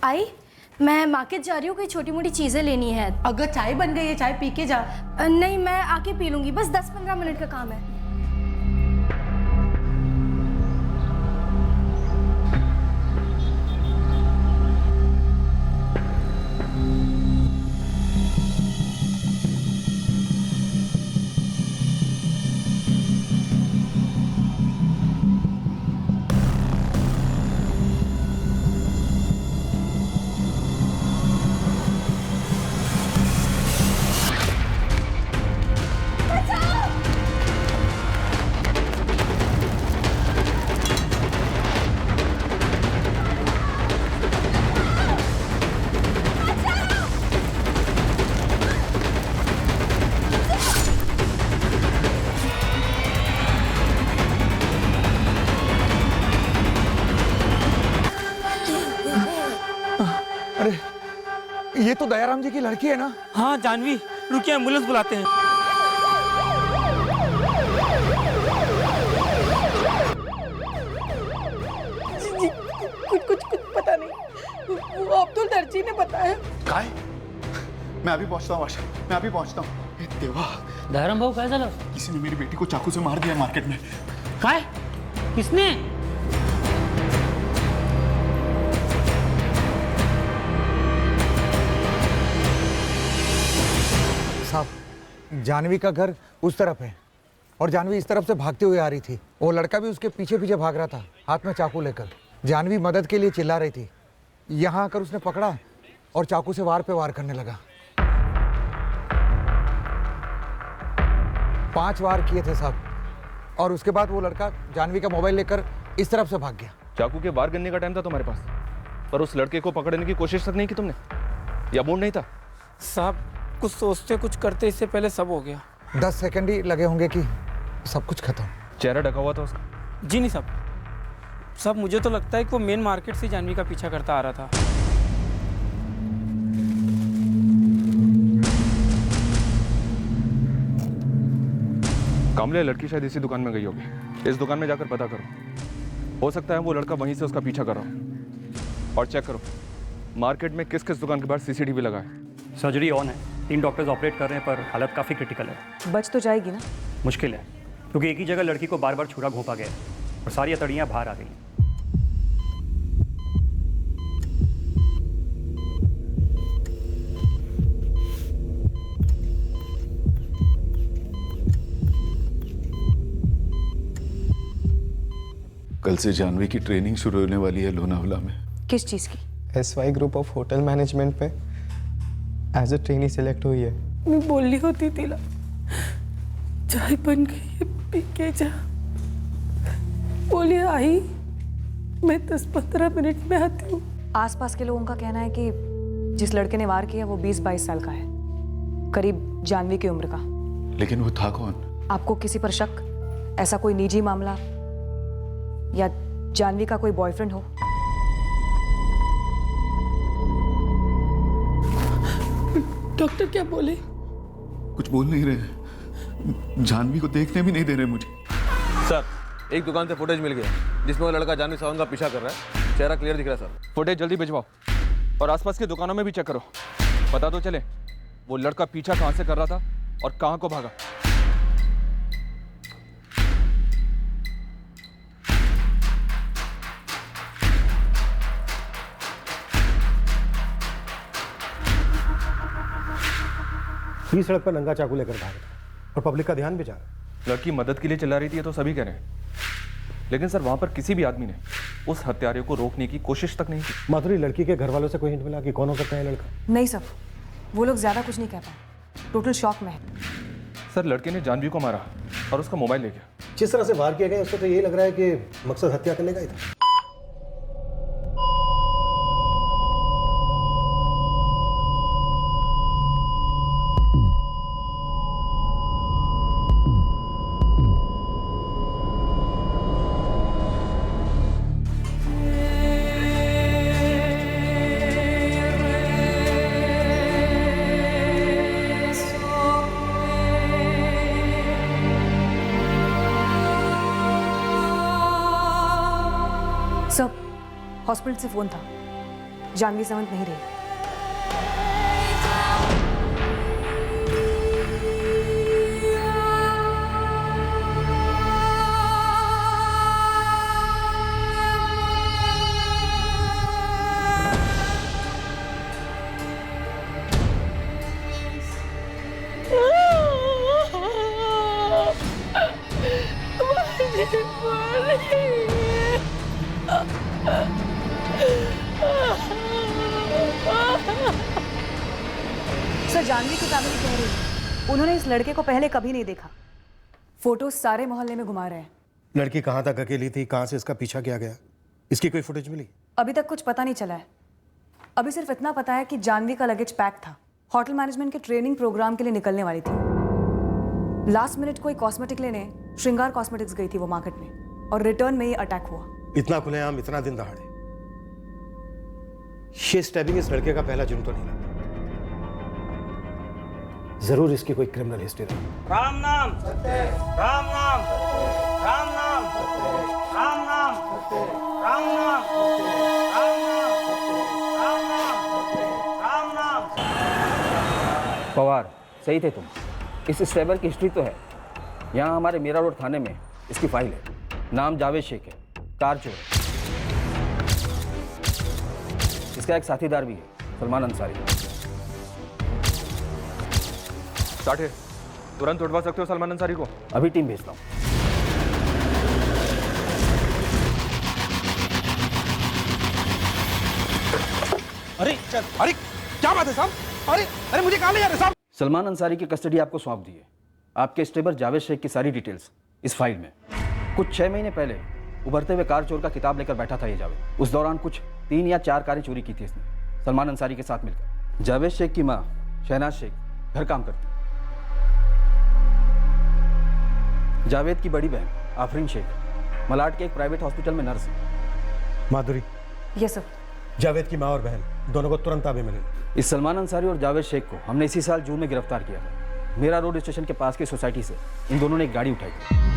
आई, मैं मार्केट जा रही हूँ, कोई छोटी मोटी चीज़ें लेनी है। अगर चाय बन गई है, चाय पी के जा। नहीं, मैं आके पी लूँगी, बस 10-15 मिनट का काम है। ये तो दयाराम जी की लड़की है ना? हाँ जानवी, रुकिए एम्बुलेंस बुलाते हैं। जी, कुछ पता नहीं, वो अब्दुल दर्जी ने बताया। काय? मैं अभी पहुंचता हूँ आशा, मैं अभी पहुंचता हूँ। देवा, दयाराम भाऊ, क्या झालं? किसी ने मेरी बेटी को चाकू से मार दिया मार्केट में। काय? किसने? साहब, जानवी का घर उस तरफ है और जानवी इस तरफ से भागते हुए आ रही थी। वो लड़का भी उसके पीछे पीछे भाग रहा था, हाथ में चाकू लेकर। जानवी मदद के लिए चिल्ला रही थी। यहाँ आकर उसने पकड़ा और चाकू से वार पे वार करने लगा। 5 वार किए थे साहब, और उसके बाद वो लड़का जानवी का मोबाइल लेकर इस तरफ से भाग गया। चाकू के वार करने का टाइम था तुम्हारे पास, पर उस लड़के को पकड़ने की कोशिश तक नहीं की तुमने? या मूड नहीं था? साहब, कुछ सोचते कुछ करते इससे पहले सब हो गया। 10 सेकंड ही लगे होंगे कि सब कुछ खत्म। चेहरा ढका हुआ था उसका? जी नहीं साहब, मुझे तो लगता है कि वो मेन मार्केट से जानवी का पीछा करता आ रहा था। कामले, लड़की शायद इसी दुकान में गई होगी। इस दुकान में जाकर पता करो, हो सकता है वो लड़का वहीं से उसका पीछा कर रहा हो। और चेक करो मार्केट में किस किस दुकान के बाहर सीसीटीवी लगा है। सर्जरी ऑन है, 3 डॉक्टर्स ऑपरेट कर रहे हैं, पर हालत काफ़ी क्रिटिकल है। बच तो जाएगी ना? मुश्किल है, क्योंकि एक ही जगह लड़की को बार बार छुरा घोंपा गया और सारी हथेलियां बाहर आ गई। कल से जानवी की ट्रेनिंग शुरू होने वाली है लोनावला में। किस चीज़ की? SY group of hotel management पे एज अ ट्रेनी सिलेक्ट हुई है। मैं बोली होती तिला, चाय बन गई है, पी के जा। बोली आई, मैं 10-15 मिनट में आती हूँ। आसपास के लोगों का कहना है कि जिस लड़के ने वार किया वो 20-22 साल का है, करीब जानवी की उम्र का। लेकिन वो था कौन? आपको किसी पर शक? ऐसा कोई निजी मामला या जानवी का कोई बॉयफ्रेंड हो? डॉक्टर क्या बोले? कुछ बोल नहीं रहे, जानवी को देखने भी नहीं दे रहे मुझे। सर, एक दुकान से फुटेज मिल गया जिसमें वो लड़का जानवी सावंत का पीछा कर रहा है। चेहरा क्लियर दिख रहा है सर। फुटेज जल्दी भिजवाओ और आसपास की दुकानों में भी चेक करो, पता तो चले वो लड़का पीछा कहाँ से कर रहा था और कहाँ को भागा। बीच सड़क पर नंगा चाकू लेकर भागा था और पब्लिक का ध्यान भी जा रहा। लड़की मदद के लिए चिल्ला रही थी, ये तो सभी कह रहे हैं, लेकिन सर वहां पर किसी भी आदमी ने उस हत्यारे को रोकने की कोशिश तक नहीं की। माधुरी, लड़की के घर वालों से कोई हिंट मिला कि कौन हो सकता है लड़का? नहीं सर, वो लोग ज्यादा कुछ नहीं कह पाए, टोटल शॉक में है। सर, लड़के ने जानवी को मारा और उसका मोबाइल ले गया। जिस तरह से वार किया गया उसको तो यही लग रहा है कि मकसद हत्या करने का ही था। सर, हॉस्पिटल से फोन था, जानवी सावंत नहीं रही। सर, जानवी की फैमिली कह रही है उन्होंने इस लड़के को पहले कभी नहीं देखा। फोटो सारे मोहल्ले में घुमा रहे हैं। लड़की कहाँ तक अकेली थी, कहाँ से इसका पीछा किया गया, इसकी कोई फुटेज मिली? अभी तक कुछ पता नहीं चला है। अभी सिर्फ इतना पता है कि जानवी का लगेज पैक था, होटल मैनेजमेंट के ट्रेनिंग प्रोग्राम के लिए निकलने वाली थी। लास्ट मिनट कोई कॉस्मेटिक लेने श्रृंगार कॉस्मेटिक्स गई थी वो मार्केट में, और रिटर्न में ही अटैक हुआ। इतना खुलेआम, इतना दिन दहाड़े। ये स्टैबिंग इस लड़के का पहला जुर्म तो नहीं लगता। जरूर इसकी कोई क्रिमिनल हिस्ट्री रही। राम नाम, राम नाम, राम नाम, राम नाम, राम नाम, राम नाम, राम नाम, राम नाम। पवार, सही थे तुम। इस स्टेबर की हिस्ट्री तो है। यहाँ हमारे मीरा रोड थाने में इसकी फाइल है। नाम जावेद शेख है, कार चोर है। इसका एक साथीदार भी है, सलमान अंसारी। साठे, तुरंत उठवा सकते हो सलमान अंसारी को? अभी टीम भेजता हूँ। अरे अरे क्या बात है साहब? अरे अरे मुझे कहाँ ले जा रहे साहब? सलमान अंसारी की कस्टडी आपको सौंप दी है। आपके स्टेबर जावेद शेख की सारी डिटेल्स इस फाइल में। कुछ 6 महीने पहले उभरते हुए कार चोर का किताब लेकर बैठा था ये जावेद। उस दौरान कुछ 3 या 4 कारें चोरी की थी इसने सलमान अंसारी के साथ मिलकर। जावेद शेख की माँ शहनाज शेख घर काम करती। जावेद की बड़ी बहन आफरीन शेख मलाड के एक प्राइवेट हॉस्पिटल में नर्स है। माधुरी, यस सर। जावेद की माँ और बहन दोनों को तुरंत ताबे मिले। इस सलमान अंसारी और जावेद शेख को हमने इसी साल जून में गिरफ्तार किया था। मेरा रोड स्टेशन के पास की सोसाइटी से इन दोनों ने एक गाड़ी उठाई थी।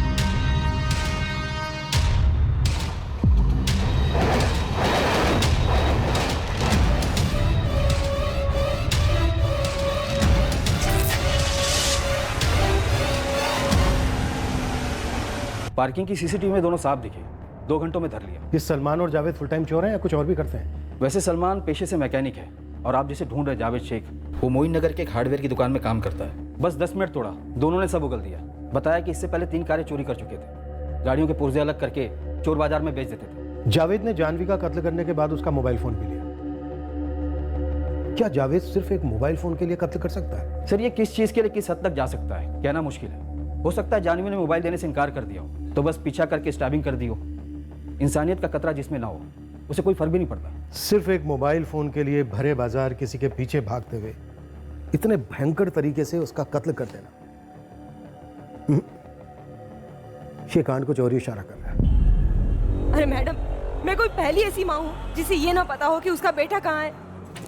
पार्किंग की सीसीटीवी में दोनों साफ दिखे। 2 घंटों में धर लिया। ये सलमान और जावेद फुल टाइम चोर हैं या कुछ और भी करते हैं? वैसे सलमान पेशे से मैकेनिक है और आप जिसे ढूंढ रहे जावेद शेख वो मोइन नगर के एक हार्डवेयर की दुकान में काम करता है। बस 10 मिनट तोड़ा, दोनों ने सब उगल दिया। बताया कि इससे पहले 3 कारें चोरी कर चुके थे। गाड़ियों के पुर्जे अलग करके चोर बाजार में बेच देते थे। जावेद ने जानवी का कत्ल करने के बाद उसका मोबाइल फोन भी लिया। क्या जावेद सिर्फ एक मोबाइल फोन के लिए कत्ल कर सकता है? सर, ये किस चीज के लिए किस हद तक जा सकता है कहना मुश्किल है। हो सकता है जानवी ने मोबाइल देने से इनकार कर दिया हो तो बस पीछा करके स्टैबिंग कर दी हो। इंसानियत का कतरा जिसमें ना हो उसे कोई फर्क भी नहीं पड़ता। सिर्फ एक मोबाइल फोन के लिए भरे बाजार किसी के पीछे भागते हुए इतने भयंकर तरीके से उसका कत्ल कर देना, ये कांड कुछ और ही इशारा कर रहा है। अरे मैडम, मैं कोई पहली ऐसी माँ हूँ जिसे ये ना पता हो कि उसका बेटा कहाँ है।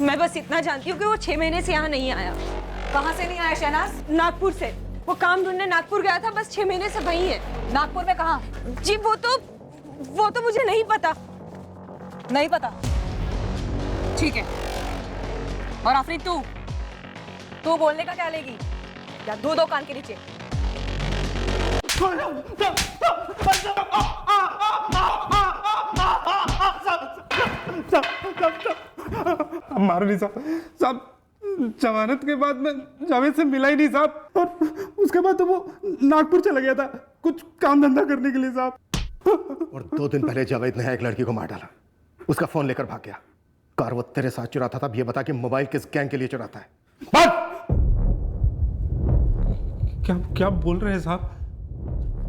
मैं बस इतना जानती हूँ कि वो 6 महीने से यहाँ नहीं आया। कहाँ से नहीं आया शहनाज? नागपुर से। वो काम ढूंढने नागपुर गया था, बस 6 महीने से वहीं है। नागपुर में कहाँ? जी वो तो मुझे नहीं पता। नहीं पता? ठीक है। और आफरीन तू बोलने का क्या लेगी? या दो कान के नीचे। मारो नहीं साहब। जमानत के बाद मैं जावेद से मिला ही नहीं साहब, और उसके बाद तो वो नागपुर चला गया था कुछ काम धंधा करने के लिए साहब। और 2 दिन पहले जावेद ने एक लड़की को मार डाला, उसका फोन लेकर भाग गया। कार वो तेरे साथ चुराता था। ये बता कि मोबाइल किस गैंग के लिए चुराता है? क्या बोल रहे हैं साहब?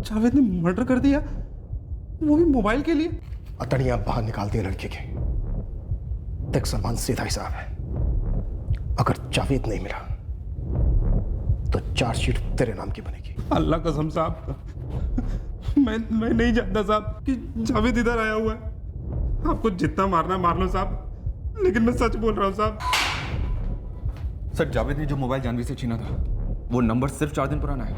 जावेद ने मर्डर कर दिया, वो भी मोबाइल के लिए? अतड़ियां बाहर निकाल दी लड़की की। देख सलमान, सीधा हिसाब है। अगर जावेद नहीं मिला तो चार्जशीट तेरे नाम की बनेगी। अल्लाह कसम साहब, मैं नहीं जानता साहब कि जावेद इधर आया हुआ है। आपको जितना मारना मार लो साहब, लेकिन मैं सच बोल रहा हूँ साहब। सर, जावेद ने जो मोबाइल जानवी से छीना था वो नंबर सिर्फ 4 दिन पुराना है।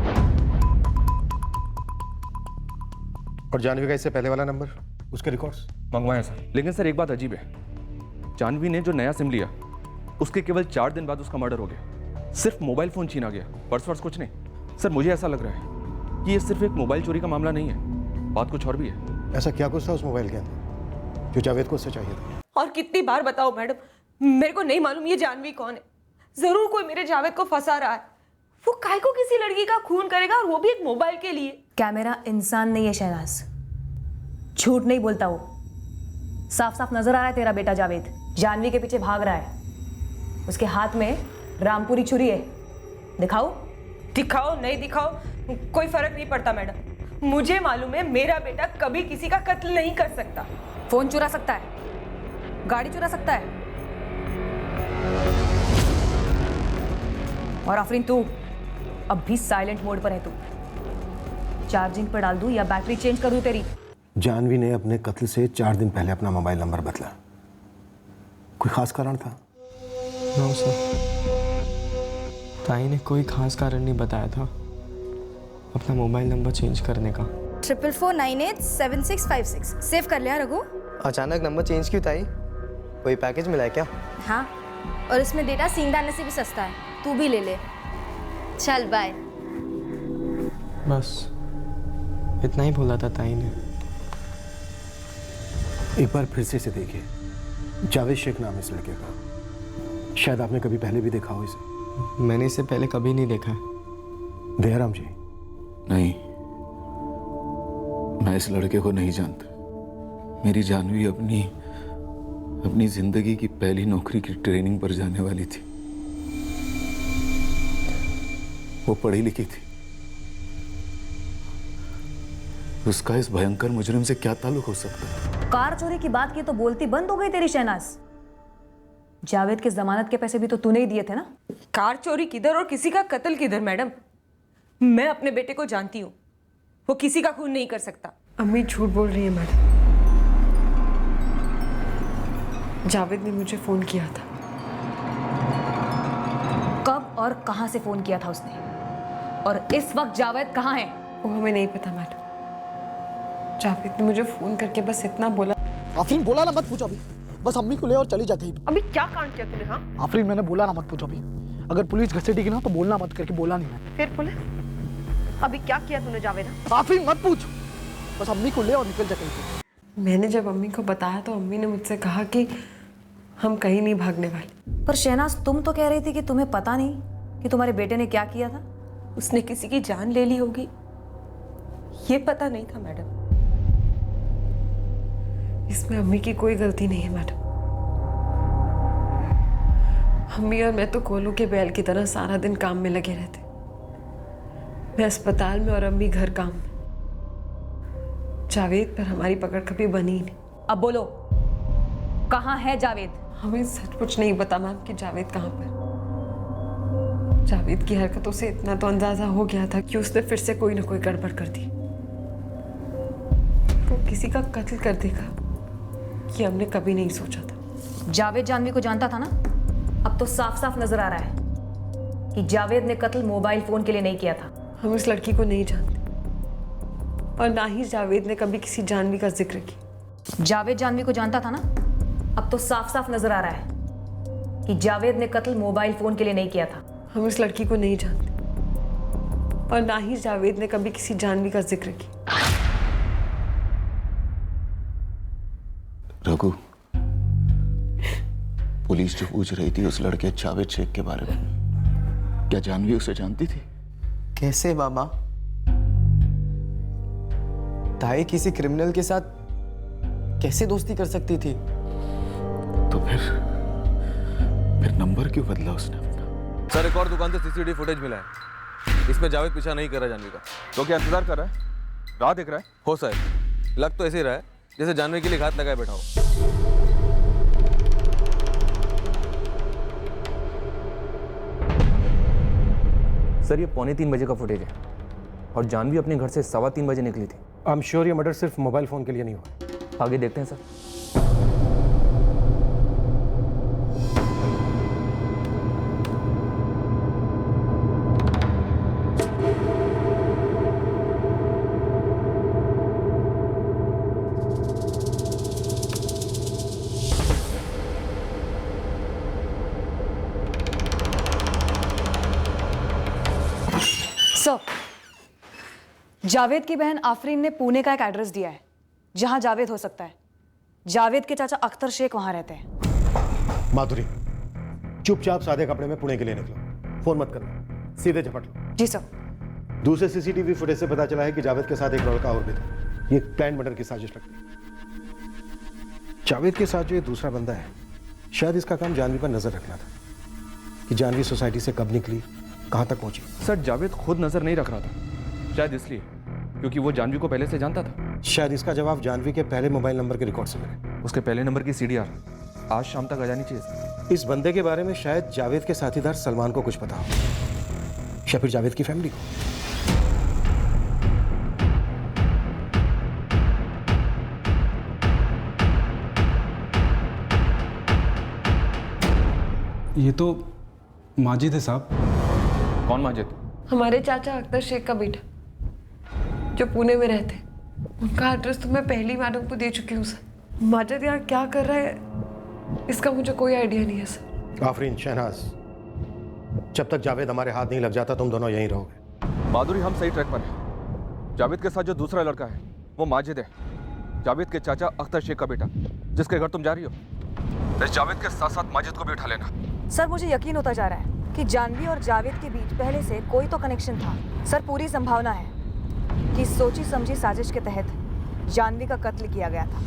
और जानवी का इससे पहले वाला नंबर, उसके रिकॉर्ड्स मंगवाए सर। लेकिन सर एक बात अजीब है, जानवी ने जो नया सिम लिया उसके केवल 4 दिन बाद उसका मर्डर हो गया। सिर्फ मोबाइल फोन छीना गया, पर्स वर्स कुछ नहीं। सर मुझे ऐसा लग रहा है कि ये सिर्फ एक मोबाइल चोरी का मामला नहीं है, बात कुछ और भी है। ऐसा क्या कुछ था उस मोबाइल के अंदर जो जावेद को उससे चाहिए था? और कितनी बार बताओ मैडम, मेरे को नहीं मालूम ये जानवी कौन है। जरूर कोई मेरे जावेद को फंसा रहा है। वो काय को किसी लड़की का खून करेगा, और वो भी एक मोबाइल के लिए। कैमरा इंसान नहीं है शहनाज, झूठ नहीं बोलता वो। साफ साफ नजर आ रहा है तेरा बेटा जावेद जानवी के पीछे भाग रहा है। उसके हाथ में रामपुरी छुरी है। दिखाओ? दिखाओ नहीं दिखाओ कोई फर्क नहीं पड़ता मैडम। मुझे मालूम है मेरा बेटा कभी किसी का कत्ल नहीं कर सकता। फोन चुरा सकता है, गाड़ी चुरा सकता है। और आफरीन तू अब भी साइलेंट मोड पर है। तू चार्जिंग पर डाल दूं या बैटरी चेंज कर दूं तेरी? जानवी ने अपने कत्ल से 4 दिन पहले अपना मोबाइल नंबर बदला। कोई खास कारण था? नो सर, ताई ने कोई खास कारण नहीं बताया था अपना मोबाइल नंबर चेंज करने का। 44487656 सेव कर लिया रघु? अचानक नंबर चेंज क्यों ताई? कोई पैकेज मिला है क्या? हाँ, और इसमें डेटा सींगदाने से भी सस्ता है, तू भी ले ले। चल बाय। बस इतना ही बोला था ताई ने। एक बार फिर से इसे देखिए, जावेद शेख नाम है इस लड़के का। शायद आपने कभी पहले भी देखा हो इसे। मैंने इसे पहले कभी नहीं देखा है। दयाराम जी? नहीं, मैं इस लड़के को नहीं जानता। मेरी जानवी अपनी जिंदगी की पहली नौकरी की ट्रेनिंग पर जाने वाली थी। वो पढ़ी लिखी थी। उसका इस भयंकर मुजरिम से क्या ताल्लुक हो सकता है? कार चोरी की बात की तो बोलती बंद हो गई तेरी शहनाज। जावेद के जमानत के पैसे भी तो तूने ही दिए थे ना। कार चोरी किधर और किसी का कत्ल किधर मैडम? मैं अपने बेटे को जानती हूँ, वो किसी का खून नहीं कर सकता। अम्मी झूठ बोल रही है मैडम। जावेद ने मुझे फोन किया था। कब और कहां से फोन किया था उसने? और इस वक्त जावेद कहां है? वो हमें नहीं पता मैडम। जावेद ने मुझे फोन करके बस इतना बोला। आफरीन बोला ना मत पूछो अभी, बस अम्मी को ले और चली जाती। अभी क्या कांड किया तूने? हाँ आफरीन मैंने बोला ना मत पूछो अभी। अगर पुलिस घसीटेगी ना तो बोलना मत, करके बोला नहीं मैंने। फिर पुलिस? अभी क्या किया तूने जावेद? आफरीन मत पूछ, बस अम्मी को ले और निकल जा कहीं। मैंने जब अम्मी को बताया तो अम्मी ने मुझसे कहा कि हम कहीं नहीं भागने वाले। पर शहनाज तुम तो कह रही थी कि तुम्हें पता नहीं कि तुम्हारे बेटे ने क्या किया था। उसने किसी की जान ले ली होगी, ये पता नहीं था मैडम। इसमें अम्मी की कोई गलती नहीं है मैडम। अम्मी और मैं तो कोलू के बैल की तरह सारा दिन काम में लगे रहते। मैं अस्पताल में और अम्मी घर काम में। जावेद पर हमारी पकड़ कभी बनी ही नहीं। अब बोलो, कहाँ है जावेद? हमें सचमुच नहीं पता मैम कि जावेद कहाँ पर। जावेद की हरकतों से इतना तो अंदाजा हो गया था कि उसने फिर से कोई ना कोई गड़बड़ कर दी। वो किसी का कत्ल कर देगा ये हमने कभी नहीं सोचा था। जावेद जानवी को जानता था ना? अब तो साफ साफ नजर आ रहा है कि जावेद ने कत्ल मोबाइल फोन के लिए नहीं किया था। हम उस लड़की को नहीं जानते और ना ही जावेद ने कभी किसी जानवी का जिक्र किया। जावेद जानवी को जानता था ना? अब तो साफ साफ नजर आ रहा है कि जावेद ने कत्ल मोबाइल फोन के लिए नहीं किया था। हम उस लड़की को नहीं जानते और ना ही जावेद ने कभी किसी जानवी का जिक्र किया। रघु, पुलिस जो पूछ रही थी उस लड़के जावेद शेख के बारे में, क्या जानवी उसे जानती थी? कैसे बाबा? ताई किसी क्रिमिनल के साथ कैसे दोस्ती कर सकती थी? तो फिर नंबर क्यों बदला उसने अपना? सर एक और दुकान से सीसीटीवी फुटेज मिला है, इसमें जावेद पीछा नहीं कर रहा जानवी का। तो क्या इंतजार कर रहा है? राह देख रहा है? हो सर, लग तो ऐसे ही रहा है जैसे जानवी के लिए घात लगाए बैठा हो। सर ये 2:45 बजे का फुटेज है और जानवी अपने घर से 3:15 बजे निकली थी। आई एम श्योर ये मर्डर सिर्फ मोबाइल फोन के लिए नहीं हुआ। आगे देखते हैं सर। सर, जावेद की बहन आफरीन ने पुणे का एक एड्रेस दिया है जहां जावेद हो सकता है। जावेद के चाचा अख्तर शेख वहां रहते हैं। माधुरी, चुपचाप सादे कपड़े में पुणे के लिए निकलो। फोन मत करना, सीधे झपट लो। जी सर। दूसरे सीसीटीवी फुटेज से पता चला है कि जावेद के साथ एक लड़का और भी था। ये प्लान मर्डर की साजिश लगती है। जावेद के साथ जो ये दूसरा बंदा है, शायद इसका काम जानवी पर नजर रखना था कि जानवी सोसाइटी से कब निकली, कहां तक पहुंची। सर जावेद खुद नजर नहीं रख रहा था, शायद इसलिए क्योंकि वो जानवी को पहले से जानता था। शायद इसका जवाब जानवी के पहले मोबाइल नंबर के रिकॉर्ड से मिले। उसके पहले नंबर की सीडीआर आज शाम तक आ जानी चाहिए। इस बंदे के बारे में शायद जावेद के साथीदार सलमान को कुछ पता हो, या फिर जावेद की फैमिली को। ये तो माजिद है साहब। कौन माजिद? हमारे चाचा अख्तर शेख का बेटा जो पुणे में रहते। उनका एड्रेस तो मैं पहली मैडम को दे चुकी हूँ सर। माजिद यहाँ क्या कर रहा है इसका मुझे कोई आइडिया नहीं है सर। आफरीन, शहनाज, जब तक जावेद हमारे हाथ नहीं लग जाता तुम दोनों यहीं रहोगे। माधुरी, हम सही ट्रैक पर हैं। जावेद के साथ जो दूसरा लड़का है वो माजिद है, जावेद के चाचा अख्तर शेख का बेटा, जिसके घर तुम जा रही हो। इस जावेद के साथ साथ माजिद को भी उठा लेना। सर, मुझे यकीन होता जा रहा है कि जानवी और जावेद के बीच पहले से कोई तो कनेक्शन था। सर, पूरी संभावना है कि सोची समझी साजिश के तहत जानवी का कत्ल किया गया था।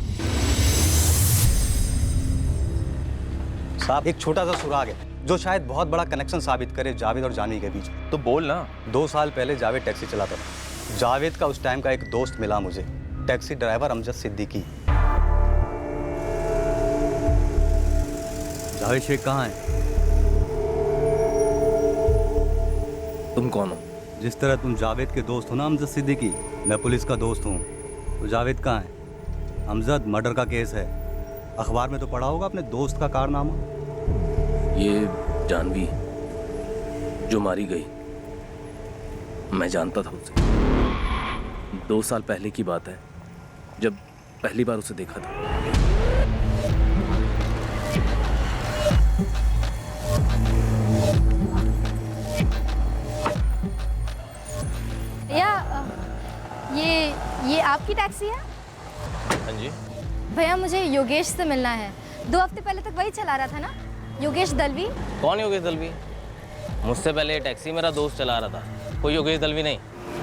साहब, एक छोटा सा सुराग है जो शायद बहुत बड़ा कनेक्शन साबित करे जावेद और जानवी के बीच। तो बोल ना। 2 साल पहले जावेद टैक्सी चलाता था। जावेद का उस टाइम का एक दोस्त मिला मुझे, टैक्सी ड्राइवर अमजद सिद्दीकी। जावेद शेख कहाँ है? तुम कौन हो? जिस तरह तुम जावेद के दोस्त हो ना अमजद सिद्दीकी, मैं पुलिस का दोस्त हूँ। तो जावेद कहाँ है? अमजद, मर्डर का केस है। अखबार में तो पढ़ा होगा अपने दोस्त का कारनामा। ये जानवी जो मारी गई, मैं जानता था उसे। 2 साल पहले की बात है जब पहली बार उसे देखा था। ये आपकी टैक्सी है? हाँ जी। भैया, मुझे योगेश से मिलना है। 2 हफ्ते पहले तक वही चला रहा था ना, योगेश दलवी। कौन योगेश दलवी? मुझसे पहले ये टैक्सी मेरा दोस्त चला रहा था, कोई योगेश दलवी नहीं।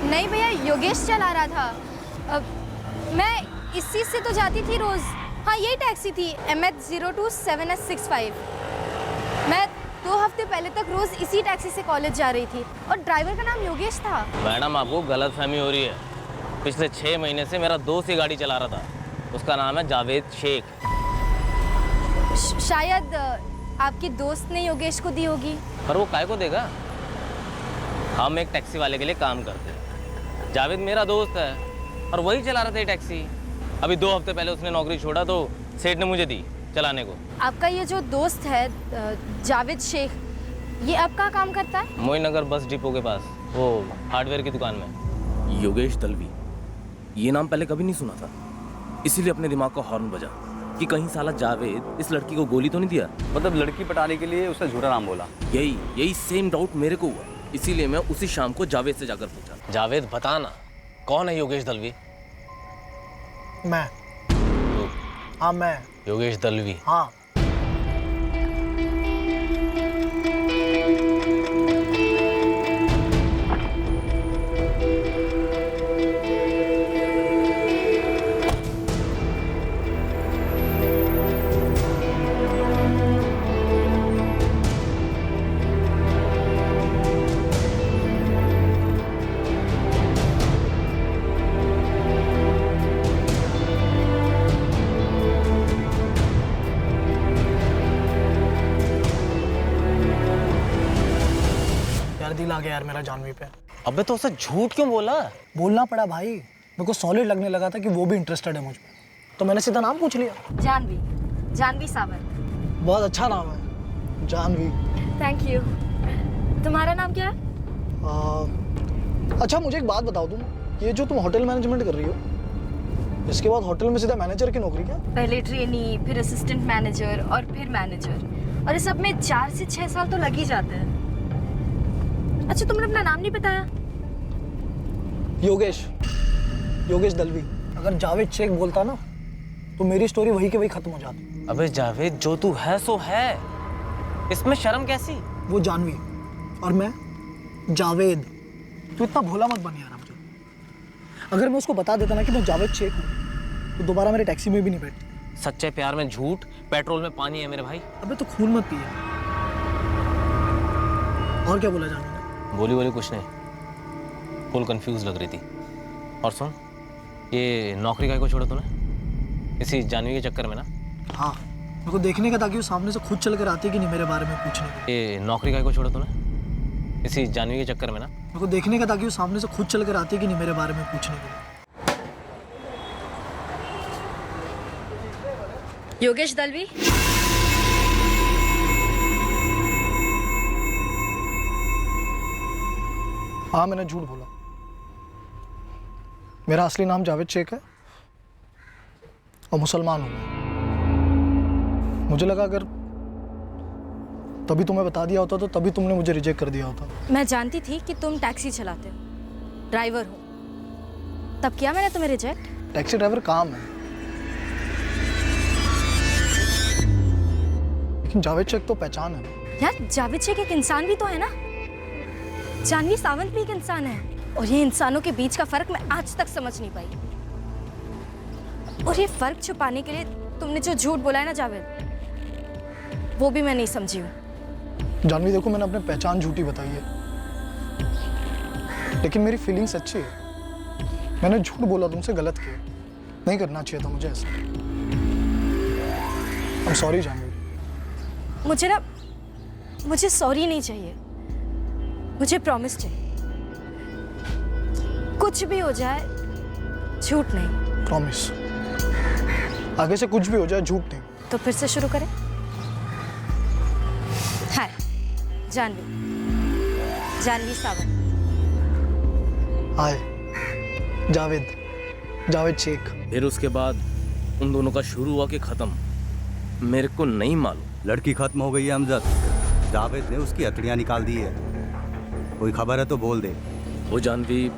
नहीं भैया, योगेश चला रहा था। मैं इस चीज़ से तो जाती थी रोज़। हाँ, यही टैक्सी थी, MH02-7S65। मैं 2 हफ्ते पहले तक रोज़ इसी टैक्सी से कॉलेज जा रही थी और ड्राइवर का नाम योगेश था। मैडम, आपको गलतफहमी हो रही है। पिछले 6 महीने से मेरा दोस्त ही गाड़ी चला रहा था, उसका नाम है जावेद शेख। शायद आपके दोस्त ने योगेश को दी होगी। पर वो काय को देगा? हम एक टैक्सी वाले के लिए काम करते हैं। जावेद मेरा दोस्त है और वही चला रहा था ये टैक्सी। अभी 2 हफ्ते पहले उसने नौकरी छोड़ा तो सेठ ने मुझे दी चलाने को। आपका ये जो दोस्त है जावेद शेख, ये अब कहाँ काम करता है? मोईनगर बस डिपो के पास, वो हार्डवेयर की दुकान में। योगेश दलवी, ये नाम पहले कभी नहीं सुना था, इसीलिए अपने दिमाग को हॉर्न बजा कि कहीं साला जावेद इस लड़की को गोली तो नहीं दिया। मतलब लड़की पटाने के लिए उसने झूठा नाम बोला। यही सेम डाउट मेरे को हुआ, इसीलिए मैं उसी शाम को जावेद से जाकर पूछा। जावेद, बताना कौन है योगेश दलवी? मैं। हाँ, मैं योगेश दलवी। हाँ। दिल आ गया यार मेरा जानवी पे। अबे तो उसे झूठ क्यों बोला? बोलना पड़ा भाई, मेरे को सॉलिड लगने लगा था कि वो भी इंटरेस्टेड है मुझ में, तो मैंने सीधा नाम पूछ लिया। जानवी सावर। बहुत अच्छा नाम है, जानवी। Thank you. तुम्हारा नाम क्या है? अच्छा, मुझे एक बात बताओ, तुम ये जो तुम होटल मैनेजमेंट कर रही हो, इसके बाद होटल में सीधा मैनेजर की नौकरी क्या? पहले ट्रेनी, फिर असिस्टेंट मैनेजर और फिर मैनेजर, और इस सब में 4 से 6 साल तो लग ही जाते हैं। अच्छा, तुमने अपना नाम नहीं बताया? योगेश दलवी। अगर जावेद शेख बोलता ना तो मेरी स्टोरी वही के वही खत्म हो जाती। अबे जावेद, जो तू है सो है, इसमें शर्म कैसी? वो जानवी और मैं जावेद। तू इतना भोला मत बन यार मुझे। अगर मैं उसको बता देता ना कि मैं जावेद शेख हूँ तो दोबारा मेरे टैक्सी में भी नहीं बैठती। सच्चे प्यार में झूठ, पेट्रोल में पानी है मेरे भाई। अबे तो खून मत पिए। और क्या बोला जानवी ने? बोली कुछ नहीं, फुल कंफ्यूज लग रही थी। और सुन, ये नौकरी का को छोड़ा तूने इसी जानवी के चक्कर में ना? हाँ, मेरे को देखने का ताकि वो सामने से खुद चल कर आती कि नहीं मेरे बारे में पूछने को। ये नौकरी का को छोड़ा तूने इसी जानवी के चक्कर में ना? मेरे को देखने का ताकि वो सामने से खुद चल कर आती कि नहीं मेरे बारे में पूछने को। योगेश दलवी, हाँ मैंने झूठ बोला। मेरा असली नाम जावेद शेख है और मुसलमान हूँ मैं। मुझे लगा अगर तभी तुम्हें बता दिया होता तो तभी तुमने मुझे रिजेक्ट कर दिया होता। मैं जानती थी कि तुम टैक्सी चलाते हो, ड्राइवर हो, तब किया मैंने तुम्हें रिजेक्ट। टैक्सी ड्राइवर काम है, लेकिन जावेद शेख तो पहचान है। यार जावेद शेख एक इंसान भी तो है ना, जानवी सावंत भी एक इंसान है। और ये इंसानों के बीच का फर्क मैं आज तक समझ नहीं पाई। और ये फर्क छुपाने के लिए तुमने जो झूठ बोला है ना जावेद, वो भी मैं नहीं समझी हूँ। जानवी देखो, मैंने अपनी पहचान झूठी बताई है, लेकिन मेरी फीलिंग्स अच्छी है। मैंने झूठ बोला, तुमसे गलत किया, नहीं करना चाहिए था मुझे ऐसा। I'm sorry Janvi. मुझे सॉरी नहीं चाहिए, मुझे प्रॉमिस चाहिए। कुछ भी हो जाए झूठ नहीं। प्रॉमिस। आगे से कुछ भी हो जाए झूठ नहीं। तो फिर से शुरू करें। हाय जानवी सावंत। हाय जावेद शेख। फिर उसके बाद उन दोनों का शुरू हुआ कि खत्म, मेरे को नहीं मालूम। लड़की खत्म हो गई है अमजद, जावेद ने उसकी हथड़ियाँ निकाल दी है। कोई खबर है तो बोल दे। वो जानवी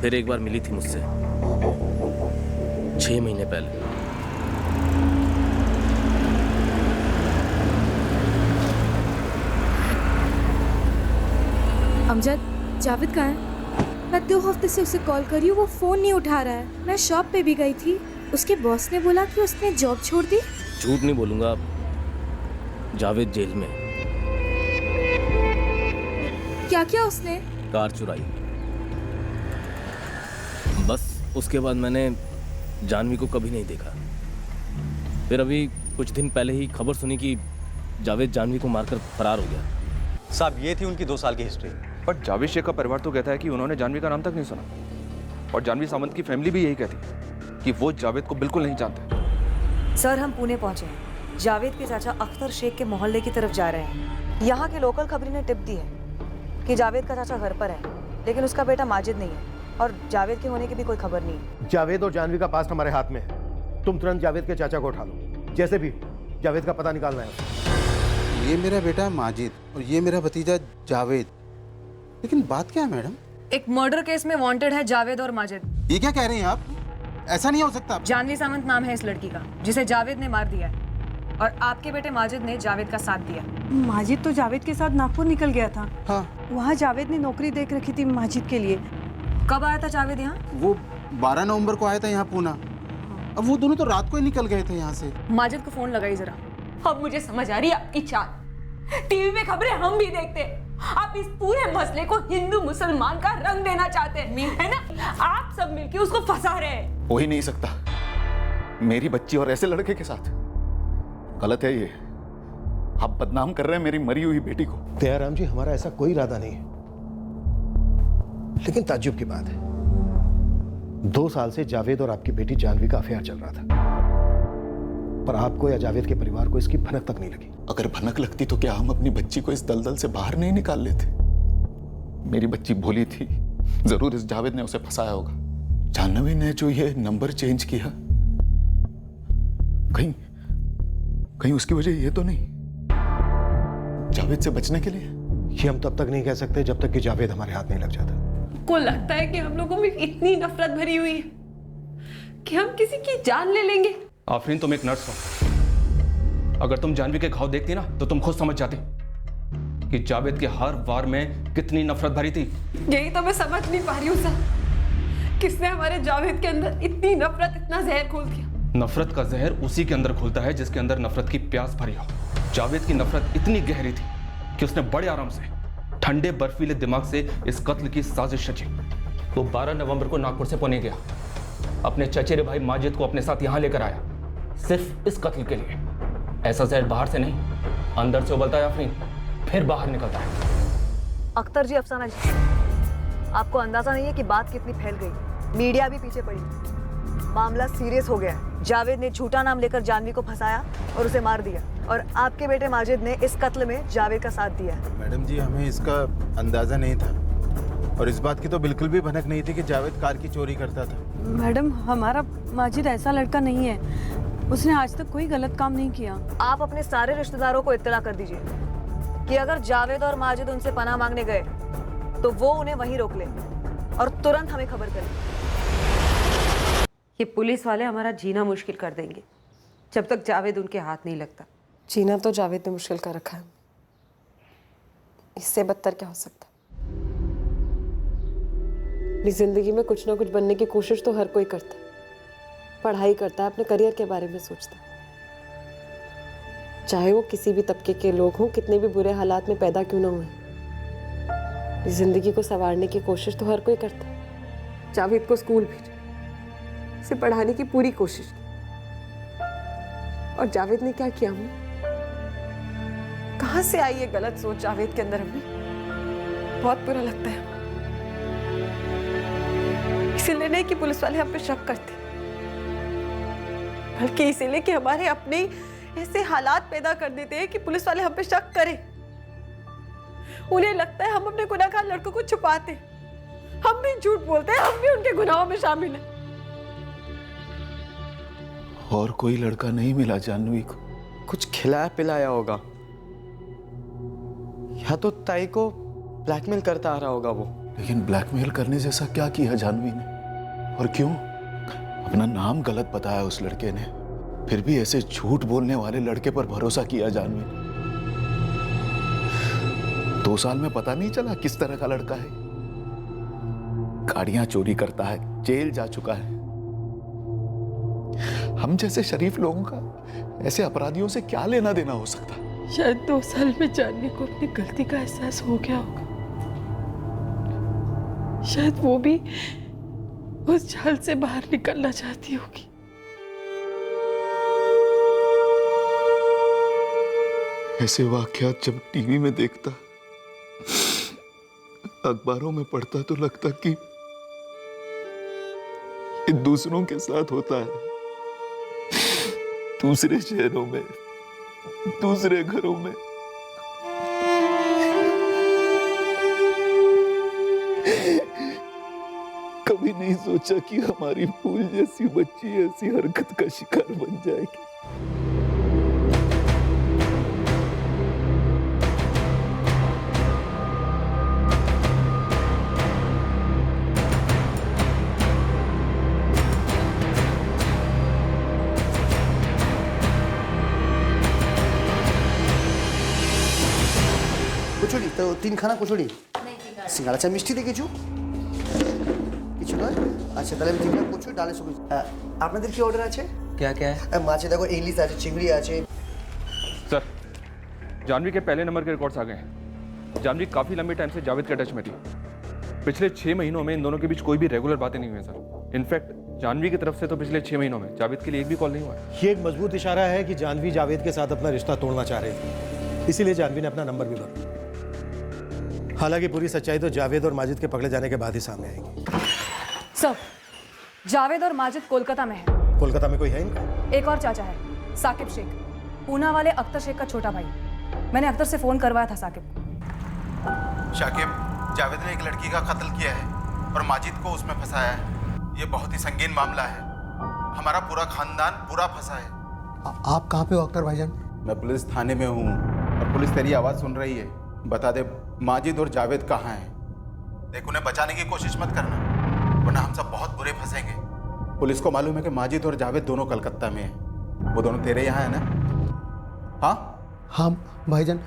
फिर एक बार मिली थी मुझसे 6 महीने पहले। अमजद, जावेद कहाँ है? मैं 2 हफ्ते से उसे कॉल कर रही हूँ, वो फ़ोन नहीं उठा रहा है। मैं शॉप पे भी गई थी, उसके बॉस ने बोला कि उसने जॉब छोड़ दी। झूठ नहीं बोलूंगा, जावेद जेल में। क्या किया उसने? कार चुराई। बस उसके बाद मैंने जानवी को कभी नहीं देखा। फिर अभी कुछ दिन पहले ही खबर सुनी कि जावेद जानवी को मारकर फरार हो गया। साहब, ये थी उनकी 2 साल की हिस्ट्री। बट जावेद शेख का परिवार तो कहता है कि उन्होंने जानवी का नाम तक नहीं सुना, और जानवी सावंत की फैमिली भी यही कहती है कि वो जावेद को बिल्कुल नहीं जानते। सर, हम पुणे पहुंचे हैं। जावेद के चाचा अख्तर शेख के मोहल्ले की तरफ जा रहे हैं। यहाँ के लोकल खबरी ने टिप दी है कि जावेद का चाचा घर पर है, लेकिन उसका बेटा माजिद नहीं है और जावेद के होने की भी कोई खबर नहीं है। जावेद और जानवी का पास्ट हमारे हाथ में है। तुम तुरंत जावेद के चाचा को उठा लो, जैसे भी जावेद का पता निकालना है। ये मेरा बेटा माजिद और ये मेरा भतीजा जावेद, लेकिन बात क्या है मैडम? एक मर्डर केस में वांटेड है जावेद और माजिद। ये क्या कह रही हैं आप? ऐसा नहीं हो सकता। जानवी सावंत नाम है इस लड़की का, जिसे जावेद ने मार दिया है, और आपके बेटे माजिद ने जावेद का साथ दिया। माजिद तो जावेद के साथ नागपुर निकल गया था। हाँ। वहाँ जावेद ने नौकरी देख रखी थी माजिद के लिए। कब आया था जावेद यहाँ? वो 12 नवंबर को आया था यहाँ पूना। अब वो दोनों तो रात को ही निकल गए थे यहाँ से। माजिद को फोन लगाई जरा। अब मुझे समझ आ रही है आपकी चाल। टीवी में खबरें हम भी देखते, आप इस पूरे मसले को हिंदू मुसलमान का रंग देना चाहते हैं, है ना? आप सब मिलके उसको फंसा रहे हैं। हो ही नहीं सकता, मेरी बच्ची और ऐसे लड़के के साथ। गलत है ये, आप बदनाम कर रहे हैं मेरी मरी हुई बेटी को। दयाराम जी, हमारा ऐसा कोई इरादा नहीं है, लेकिन ताज्जुब की बात है, 2 साल से जावेद और आपकी बेटी जानवी का अफेयर चल रहा था, पर आपको या जावेद के परिवार को इसकी भनक तक नहीं लगी। अगर भनक लगती तो क्या हम अपनी बच्ची को इस दलदल से बाहर नहीं निकाल लेते? मेरी बच्ची भोली थी, जरूर इस जावेद ने उसे फंसाया होगा। जानवी ने जो ये नंबर चेंज किया, कहीं उसकी वजह ये तो नहीं जावेद से बचने के लिए? ये हम तब तक नहीं कह सकते जब तक कि जावेद हमारे हाथ नहीं लग जाता। सबको लगता है कि हम लोगों में इतनी नफरत भरी हुई है कि हम किसी की जान ले लेंगे। आफरीन, तुम एक नर्स हो। अगर तुम जानवी के घाव देखती ना तो तुम खुद समझ जाती कि जावेद के हर वार में कितनी नफरत भरी थी। यही तो मैं समझ नहीं पा रही हूँ सर, किसने हमारे जावेद के अंदर इतनी नफरत, इतना जहर खोल दिया। नफरत का जहर उसी के अंदर घुलता है जिसके अंदर नफरत की प्यास भरी हो। जावेद की नफरत इतनी गहरी थी कि उसने बड़े आराम से, ठंडे बर्फीले दिमाग से इस कत्ल की साजिश रची। वो 12 नवंबर को नागपुर से पुणे गया, अपने चचेरे भाई माजिद को अपने साथ यहां लेकर आया, सिर्फ इस कत्ल के लिए। ऐसा जहर बाहर से नहीं, अंदर से उबलता है आफरीन, फिर बाहर निकलता है। अख्तर जी, अफसाना जी, आपको अंदाजा नहीं है कि बात कितनी फैल गई। मीडिया भी पीछे पड़ी, मामला सीरियस हो गया है। जावेद ने झूठा नाम लेकर जानवी को फंसाया और उसे मार दिया, और आपके बेटे माजिद ने इस कत्ल में जावेद का साथ दिया है। मैडम जी, हमें इसका अंदाजा नहीं था, और इस बात की तो बिल्कुल भी भनक नहीं थी कि जावेद कार की चोरी करता था। मैडम, हमारा माजिद ऐसा लड़का नहीं है, उसने आज तक कोई गलत काम नहीं किया। आप अपने सारे रिश्तेदारों को इत्तला कर दीजिए कि अगर जावेद और माजिद उनसे पनाह मांगने गए तो वो उन्हें वहीं रोक ले और तुरंत हमें खबर करें। ये पुलिस वाले हमारा जीना मुश्किल कर देंगे जब तक जावेद उनके हाथ नहीं लगता। जीना तो जावेद ने मुश्किल कर रखा है, इससे बदतर क्या हो सकता। अपनी जिंदगी में कुछ ना कुछ बनने की कोशिश तो हर कोई करता है, पढ़ाई करता है, अपने करियर के बारे में सोचता है, चाहे वो किसी भी तबके के लोग हों, कितने भी बुरे हालात में पैदा क्यों ना हुए। जिंदगी को संवारने की कोशिश तो हर कोई करता है। जावेद को स्कूल भेजा, उसे पढ़ाने की पूरी कोशिश की, और जावेद ने क्या किया? हमने कहां से आई ये गलत सोच जावेद के अंदर? हमें बहुत बुरा लगता है, इसीलिए नहीं कि पुलिस वाले हम पे शक करते, बल्कि इसीलिए कि हमारे अपने ऐसे हालात पैदा कर देते हैं कि पुलिस वाले हम पे शक करें। उन्हें लगता है हम अपने गुनाहगार लड़कों को छुपाते, हम भी झूठ बोलते हैं, हम भी उनके गुनाहों में शामिल हैं। और कोई लड़का नहीं मिला जानवी को? कुछ खिलाया पिलाया होगा, या तो ताई को ब्लैकमेल करता आ रहा होगा वो। लेकिन ब्लैकमेल करने जैसा क्या किया जानवी ने, और क्यों? अपना नाम गलत बताया उस लड़के ने, फिर भी ऐसे झूठ बोलने वाले लड़के पर भरोसा किया जानवी ने। 2 साल में पता नहीं चला किस तरह का लड़का है। गाड़ियां चोरी करता है, जेल जा चुका है। हम जैसे शरीफ लोगों का ऐसे अपराधियों से क्या लेना देना हो सकता? शायद 2 साल में जानवी को अपनी गलती का एहसास हो गया होगा। शायद वो भी उस जाल से बाहर निकलना चाहती होगी। ऐसे वाकयात जब टीवी में देखता, अखबारों में पढ़ता, तो लगता कि ये दूसरों के साथ होता है, दूसरे शहरों में, दूसरे घरों में। कभी नहीं सोचा कि हमारी फूल जैसी बच्ची ऐसी हरकत का शिकार बन जाएगी। কচুরি তো 3 খানা কচুরি সিঙ্গাড়া চা মিষ্টি দিয়ে কিছু কিছু নয়। আচ্ছা, তাহলে আমি 3টা কচুরি ডালের সবজি। আপনাদের কি অর্ডার আছে? क्या क्या है? মাছে দেখো ইলিশ আছে, চিংড়ি আছে। सर, जानवी के पहले नंबर के रिकॉर्ड्स आ गए हैं। जानवी काफी लंबे टाइम से जावेद के टच में थी। पिछले 6 महीनों में इन दोनों के बीच कोई भी रेगुलर बातें नहीं हुई हैं सर। इनफैक्ट जानवी की तरफ से तो पिछले 6 महीनों में जावेद के लिए एक भी कॉल नहीं हुआ है। ये एक मजबूत इशारा है कि जानवी जावेद के साथ अपना रिश्ता तोड़ना चाह रही थी, इसीलिए जानवी ने अपना नंबर भी बदला। हालांकि पूरी सच्चाई तो जावेद और माजिद के पकड़े जाने के बाद ही सामने आएगी। सर, जावेद और माजिद कोलकाता में है। कोलकाता में कोई है इनका? एक और चाचा है, साकिब शेख, पूना वाले अख्तर शेख का छोटा भाई। मैंने अख्तर से फोन करवाया था साकिब को। शाकिब, जावेद ने एक लड़की का कत्ल किया है और माजिद को उसमें फंसाया है। ये बहुत ही संगीन मामला है, हमारा पूरा खानदान पूरा फंसा है। आप कहाँ पे हो अख्तर भाईजान? मैं पुलिस थाने में हूँ और पुलिस तेरी आवाज़ सुन रही है। बता दे, माजिद और जावेद कहाँ हैं? देख उन्हें बचाने की कोशिश मत करना, वरना हम सब बहुत बुरे फंसेंगे। पुलिस को मालूम है कि माजिद और जावेद दोनों कलकत्ता में हैं। वो दोनों तेरे यहाँ है ना? हाँ भाईजान,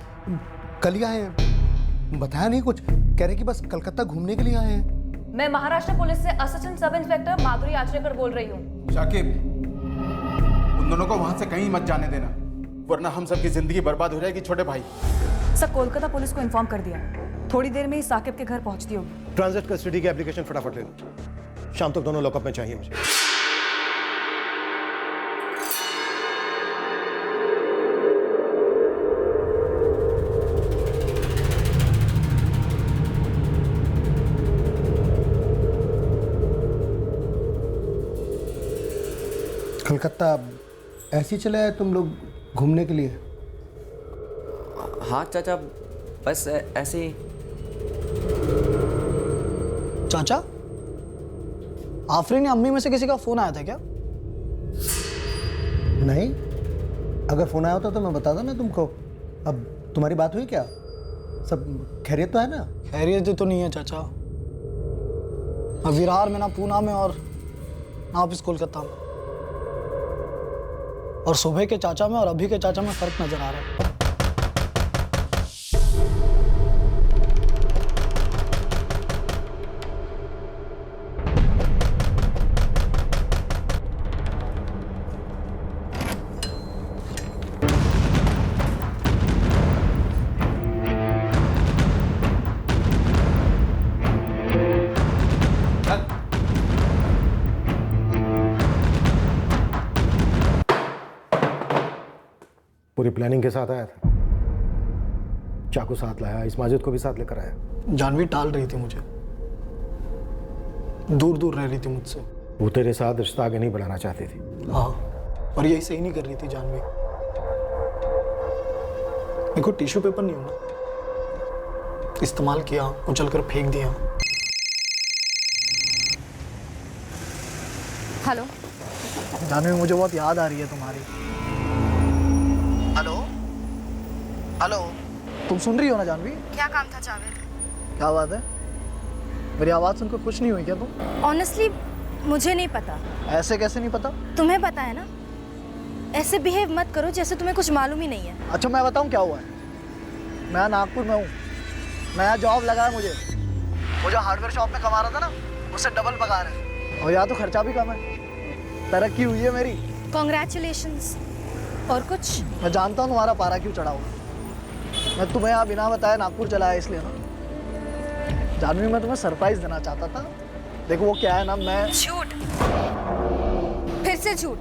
कल ही आए हैं, बताया नहीं कुछ, कह रहे कि बस कलकत्ता घूमने के लिए आए हैं। मैं महाराष्ट्र पुलिस से असिस्टेंट सब इंस्पेक्टर माधुरी आचरेकर बोल रही हूँ। शाकिब, उन दोनों को वहां से कहीं मत जाने देना, वरना हम सबकी जिंदगी बर्बाद हो जाएगी छोटे भाई। सर, कोलकाता पुलिस को इन्फॉर्म कर दिया, थोड़ी देर में ही साकिब के घर पहुंचती होगी। ट्रांजिट कस्टडी की एप्लीकेशन फटाफट ले लो, शाम तक दोनों लॉकअप में चाहिए मुझे। कलकत्ता ऐसे ही चले आए तुम लोग घूमने के लिए? हाँ चाचा, बस ऐसे ही। चाचा, आफरीन या अम्मी में से किसी का फोन आया था क्या? नहीं, अगर फोन आया होता तो मैं बताता ना तुमको। अब तुम्हारी बात हुई क्या? सब खैरियत तो है ना? खैरियत तो नहीं है चाचा, ना विरार में, ना पूना में, और ना वापिस कोलकाता में। और सुबह के चाचा में और अभी के चाचा में फर्क नजर आ रहा है। पूरी प्लानिंग के साथ आया था, चाकू साथ लाया, इस माजिद को भी साथ लेकर आया। जानवी टाल रही थी मुझे, दूर दूर रह रही थी मुझसे। वो तेरे साथ रिश्ता आगे नहीं बढ़ाना चाहती थी। हाँ, और यही सही नहीं कर रही थी जानवी। देखो, टिश्यू पेपर नहीं होना, इस्तेमाल किया, उछल कर फेंक दिया। हेलो जानवी, मुझे बहुत याद आ रही है तुम्हारी। हेलो हेलो, तुम सुन रही हो ना जानवी? क्या काम था जावेद? क्या बात है, मेरी आवाज़ सुनकर खुश नहीं हुई क्या तुम? ऑनेस्टली मुझे नहीं पता। ऐसे कैसे नहीं पता? तुम्हें पता है ना, ऐसे बिहेव मत करो जैसे तुम्हें कुछ मालूम ही नहीं है। अच्छा, मैं बताऊं क्या हुआ है? मैं यहाँ नागपुर में हूँ, नया जॉब लगा है मुझे। वो जो हार्डवेयर शॉप में कमा रहा था ना, उससे डबल पगार है, और यहाँ तो खर्चा भी कम है। तरक्की हुई है मेरी। कॉन्ग्रेचुलेशंस। और कुछ? मैं जानता हूँ तुम्हारा पारा क्यों चढ़ा हुआ। मैं तुम्हें यहाँ बिना बताए नागपुर चला आया इसलिए ना। जानवी, मैं तुम्हें सरप्राइज देना चाहता था। देखो वो क्या है ना, मैं झूठ, फिर से झूठ।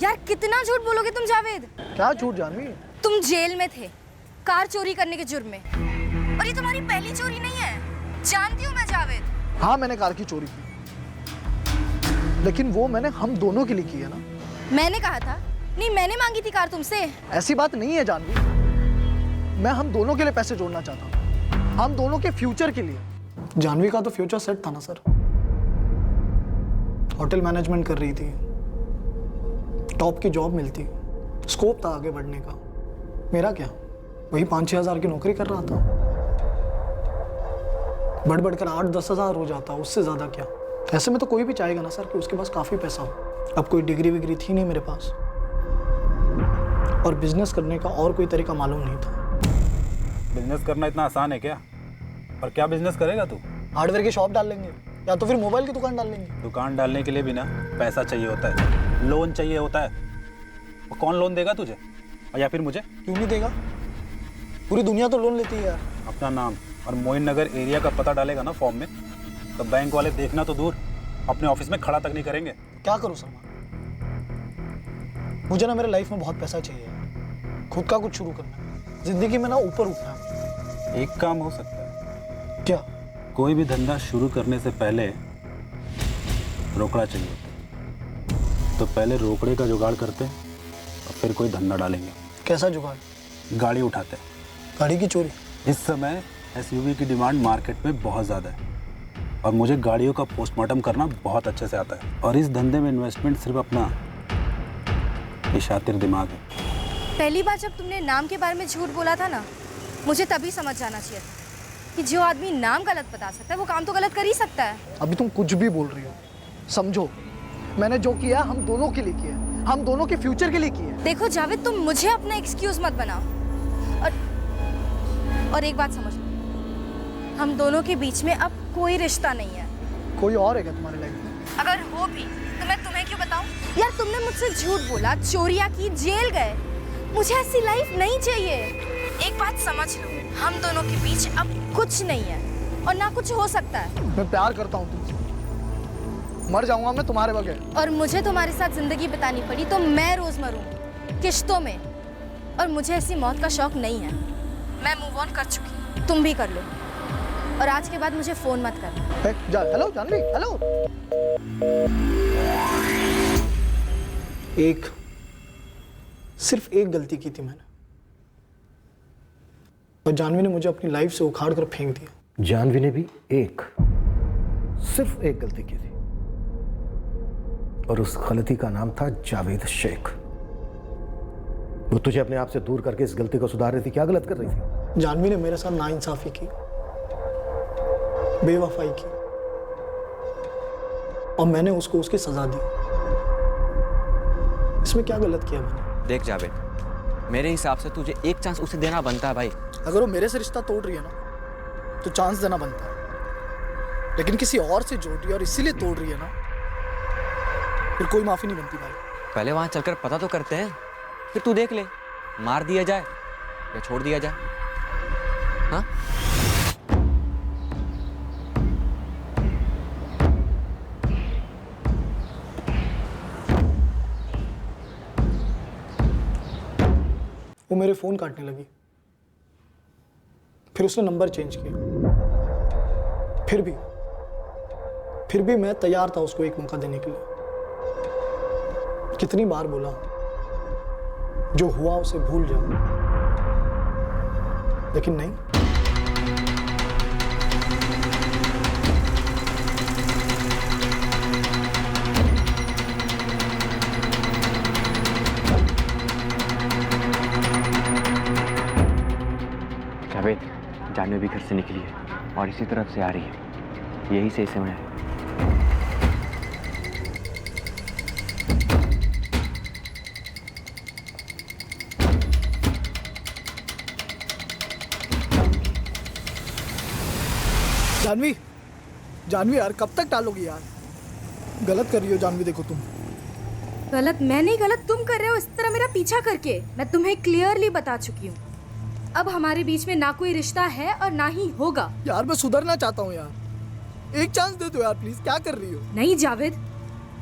यार कितना झूठ बोलोगे तुम जावेद? क्या झूठ जानवी? तुम जेल में थे कार चोरी करने के जुर्म में, और ये तुम्हारी पहली चोरी नहीं है, जानती हूँ मैं जावेद। हाँ, मैंने कार की चोरी की, लेकिन वो मैंने हम दोनों के लिए की है ना। मैंने कहा था नहीं, मैंने मांगी थी कार तुमसे। ऐसी बात नहीं है जानवी, मैं हम दोनों के लिए पैसे जोड़ना चाहता हूँ, हम दोनों के फ्यूचर के लिए। जानवी का तो फ्यूचर सेट था ना सर, होटल मैनेजमेंट कर रही थी, टॉप की जॉब मिलती, स्कोप था आगे बढ़ने का। मेरा क्या, वही 5-6 हज़ार की नौकरी कर रहा था, बढ़ बढ़कर 8-10 हज़ार हो जाता, उससे ज़्यादा क्या। ऐसे में तो कोई भी चाहेगा ना सर कि उसके पास काफ़ी पैसा हो। अब कोई डिग्री विग्री थी नहीं मेरे पास, और बिजनेस करने का और कोई तरीका मालूम नहीं था। बिजनेस करना इतना आसान है क्या? और क्या बिजनेस करेगा तू? हार्डवेयर की शॉप डाल लेंगे, या तो फिर मोबाइल की दुकान डाल लेंगे। दुकान डालने के लिए भी ना पैसा चाहिए होता है, लोन चाहिए होता है। और कौन लोन देगा तुझे, और या फिर मुझे? क्यों नहीं देगा, पूरी दुनिया तो लोन लेती है यार। अपना नाम और मोइन नगर एरिया का पता डालेगा ना फॉर्म में, तो बैंक वाले देखना तो दूर, अपने ऑफिस में खड़ा तक नहीं करेंगे। क्या करूँ सलमान, मुझे ना मेरे लाइफ में बहुत पैसा चाहिए, खुद का कुछ शुरू करना है, जिंदगी में ना ऊपर उठना है। एक काम हो सकता है। क्या? कोई भी धंधा शुरू करने से पहले रोकड़ा चाहिए, तो पहले रोकड़े का जुगाड़ करते हैं और फिर कोई धंधा डालेंगे। कैसा जुगाड़? गाड़ी उठाते। गाड़ी की चोरी? इस समय एसयूवी की डिमांड मार्केट में बहुत ज़्यादा है, और मुझे गाड़ियों का पोस्टमार्टम करना बहुत अच्छे से आता है, और इस धंधे में इन्वेस्टमेंट सिर्फ अपना शातिर दिमाग है। पहली बार जब तुमने नाम के बारे में झूठ बोला था ना, मुझे तभी समझ जाना चाहिए था। कि जो आदमी नाम गलत बता सकता है वो काम तो गलत कर ही सकता है। अभी तुम कुछ भी बोल रही हो, समझो मैंने जो किया हम दोनों के लिए किया, हम दोनों के फ्यूचर के लिए किया। देखो जावेद, तुम मुझे अपना एक्सक्यूज मत बनाओ। और एक बात समझ लो, हम दोनों के बीच में अब कोई रिश्ता नहीं है। कोई और है क्या तुम्हारी लाइफ में? अगर हो भी तो मैं तुम्हें क्यों बताऊं? यार तुमने मुझसे झूठ बोला, चोरियां की, जेल गए। मुझे ऐसी लाइफ नहीं चाहिए। एक बात समझ लो, हम दोनों के बीच अब कुछ नहीं है और ना कुछ हो सकता है। मैं प्यार करता हूँ तुमसे, मर जाऊंगा मैं तुम्हारे बगैर। और मुझे तुम्हारे साथ जिंदगी बितानी पड़ी तो मैं रोज मरूंगी किश्तों में, और मुझे ऐसी मौत का शौक नहीं है। मैं मूव ऑन कर चुकी, तुम भी कर लो। और आज के बाद मुझे फोन मत करना। Hello Jahnavi, hello. सिर्फ एक गलती की थी मैंने, और जानवी ने मुझे अपनी लाइफ से उखाड़ कर फेंक दिया। जानवी ने भी सिर्फ एक गलती की थी, और उस गलती का नाम था जावेद शेख। वो तुझे अपने आप से दूर करके इस गलती को सुधार रही थी। क्या गलत कर रही थी? जानवी ने मेरे साथ नाइंसाफी की, बेवफाई की, और मैंने उसको उसकी सजा दी। इसमें क्या गलत किया मैंने? देख जावेद, मेरे हिसाब से तुझे एक चांस उसे देना बनता है भाई। अगर वो मेरे से रिश्ता तोड़ रही है ना, तो चांस देना बनता है। लेकिन किसी और से जोड़ रही है और इसीलिए तोड़ रही है ना, फिर कोई माफी नहीं बनती भाई। पहले वहां चलकर पता तो करते हैं, फिर तू देख ले, मार दिया जाए या छोड़ दिया जाए। हाँ? वो मेरे फोन काटने लगी, फिर उसने नंबर चेंज किया। फिर भी मैं तैयार था उसको एक मौका देने के लिए। कितनी बार बोला, जो हुआ उसे भूल जाओ, लेकिन नहीं। जावेद, जानवी भी घर से निकली है और इसी तरफ से आ रही है। यही सही समय है। जानवी यार, कब तक टालोगी यार? गलत कर रही हो जानवी, देखो तुम। गलत मैं नहीं, गलत तुम कर रहे हो इस तरह मेरा पीछा करके। मैं तुम्हें क्लियरली बता चुकी हूँ, अब हमारे बीच में ना कोई रिश्ता है और ना ही होगा। यार मैं सुधरना चाहता हूँ यार, एक चांस दे दो यार प्लीज। क्या कर रही हो? नहीं जावेद,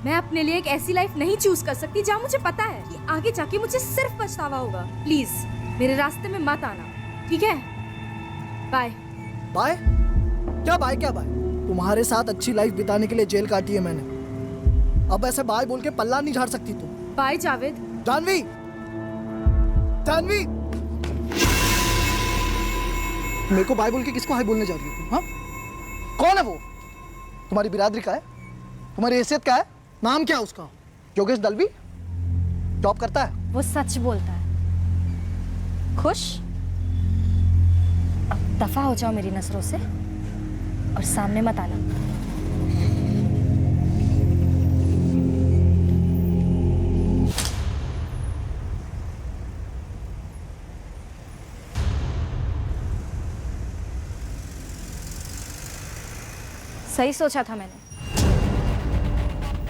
मैं अपने लिए एक ऐसी लाइफ नहीं चूज कर सकती जहाँ मुझे पता है कि आगे जाके मुझे सिर्फ पछतावा होगा। प्लीज मेरे रास्ते में मत आना, ठीक है? बाय। बाय? क्या बाय क्या बाय? तुम्हारे साथ अच्छी लाइफ बिताने के लिए जेल काटी है मैंने, अब ऐसे बाय बोल के पल्ला नहीं झाड़ सकती तुम। बाय जावेद। जानवी, जानवी, मेरे को बाय बोल के किसको हाय बोलने जा रही हो तुम? हाँ, कौन है वो? तुम्हारी बिरादरी का है? तुम्हारी हैसियत क्या है? नाम क्या है उसका? योगेश दलवी? जॉब करता है? वो सच बोलता है। खुश? अब दफा हो जाओ मेरी नजरों से और सामने मत आना। सही सोचा था मैंने,